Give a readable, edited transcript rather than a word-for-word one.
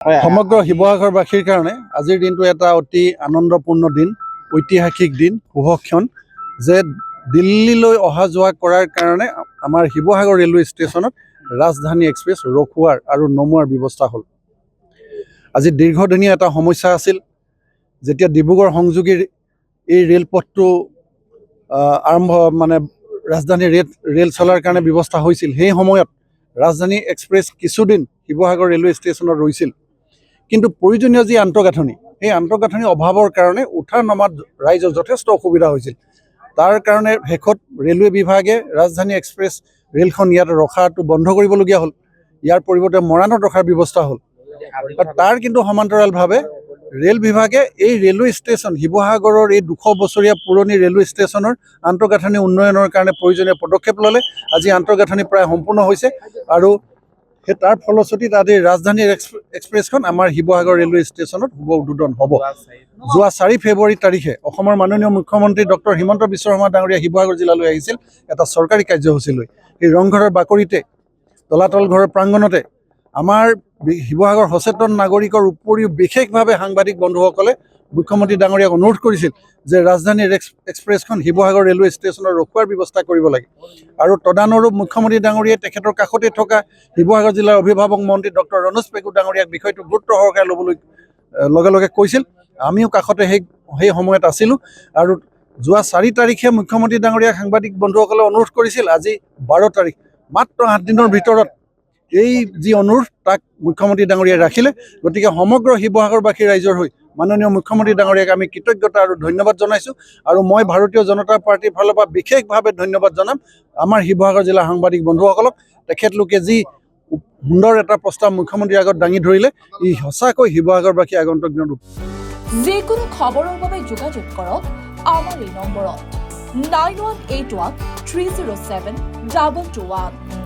সমগ্ৰ শিৱসাগৰবাসীৰ কাৰণে আজিৰ দিনটো এটা অতি আনন্দপূৰ্ণ দিন, ঐতিহাসিক দিন, শুভক্ষণ যে দিল্লীলৈ অহা যোৱা কৰাৰ কাৰণে আমাৰ শিৱসাগৰ ৰেলৱে ষ্টেচনত ৰাজধানী এক্সপ্ৰেছ ৰখোৱাৰ আৰু নমোৱাৰ ব্যৱস্থা হ'ল। আজি দীৰ্ঘদিনীয়া এটা সমস্যা আছিল, যেতিয়া ডিব্ৰুগড় সংযোগী এই ৰেলপথটো আৰম্ভ ৰাজধানী ৰেল চলাৰ কাৰণে ব্যৱস্থা হৈছিল, সেই সময়ত ৰাজধানী এক্সপ্ৰেছ কিছুদিন শিৱসাগৰ ৰেলৱে ষ্টেচনত ৰৈছিল। কিন্তু প্ৰয়োজনীয় যি আন্তঃগাঁথনি, সেই আন্তঃগাঁথনি অভাৱৰ কাৰণে উঠা নমাত ৰাইজৰ যথেষ্ট অসুবিধা হৈছিল। তাৰ কাৰণে শেষত ৰেলৱে বিভাগে ৰাজধানী এক্সপ্ৰেছ ৰেলখন ইয়াত ৰখাটো বন্ধ কৰিবলগীয়া হ'ল। ইয়াৰ পৰিৱৰ্তে মৰাণত ৰখাৰ ব্যৱস্থা হ'ল। তাৰ কিন্তু সমান্তৰালভাৱে ৰেল বিভাগে এই ৰেলৱে ষ্টেচন শিৱসাগৰৰ এই 200 বছৰীয়া পুৰণি ৰেলৱে ষ্টেচনৰ আন্তঃগাঁথনি উন্নয়নৰ কাৰণে প্ৰয়োজনীয় পদক্ষেপ ল'লে। আজি আন্তঃগাঁথনি প্ৰায় সম্পূৰ্ণ হৈছে আৰু তাৰ ফলশ্ৰুতিত আজি ৰাজধানী এক্সপ্ৰেছখন আমাৰ শিৱসাগৰ ৰেলৱে ষ্টেচনত শুভ উদ্বোধন হ'ব। যোৱা 4 ফেব্ৰুৱাৰী তাৰিখে অসমৰ মাননীয় মুখ্যমন্ত্ৰী ডক্টৰ হিমন্ত বিশ্ব শৰ্মা ডাঙৰীয়া শিৱসাগৰ জিলালৈ আহিছিল এটা চৰকাৰী কাৰ্যসূচী লৈ। এই ৰংঘৰৰ বাকৰিতে, তলাতল ঘৰৰ প্ৰাংগণতে আমাৰ শিৱসাগৰ সচেতন নাগৰিকৰ উপৰিও বিশেষভাৱে সাংবাদিক বন্ধুসকলে মুখ্যমন্ত্ৰী ডাঙৰীয়াক অনুৰোধ কৰিছিল যে ৰাজধানী এক্সপ্ৰেছখন শিৱসাগৰ ৰেলৱে ষ্টেচনত ৰখোৱাৰ ব্যৱস্থা কৰিব লাগে। আৰু তদানুৰূপ মুখ্যমন্ত্ৰী ডাঙৰীয়াই তেখেতৰ কাষতে থকা শিৱসাগৰ জিলাৰ অভিভাৱক মন্ত্ৰী ডক্টৰ ৰণোজ পেগু ডাঙৰীয়াক বিষয়টো গুৰুত্ব সহকাৰে ল'বলৈ লগে লগে কৈছিল। আমিও কাষতে সেই সময়ত আছিলোঁ আৰু যোৱা 4 তাৰিখে মুখ্যমন্ত্ৰী ডাঙৰীয়াক সাংবাদিক বন্ধুসকলে অনুৰোধ কৰিছিল। আজি 12 তাৰিখ, মাত্ৰ 8 দিনৰ ভিতৰত এই যি অনুৰোধ তাক মুখ্যমন্ত্ৰী ডাঙৰীয়াই ৰাখিলে। গতিকে সমগ্ৰ শিৱসাগৰবাসী ৰাইজৰ হৈ মাননীয় মুখ্যমন্ত্ৰী ডাঙৰীয়াক আমি কৃতজ্ঞতা আৰু ধন্যবাদ জনাইছোঁ। আৰু মই ভাৰতীয় জনতা পাৰ্টীৰ ফালৰ পৰা বিশেষভাৱে ধন্যবাদ জনাম আমাৰ শিৱসাগৰ জিলাৰ সাংবাদিক বন্ধুসকলক। তেখেতলোকে যি সুন্দৰ এটা প্ৰস্তাৱ মুখ্যমন্ত্ৰীৰ আগত দাঙি ধৰিলে, ই সঁচাকৈ শিৱসাগৰবাসী আগন্তুক দিনত যিকোনো খবৰৰ বাবে যোগাযোগ কৰক আমাৰ এই নম্বৰত 9181 307 2221।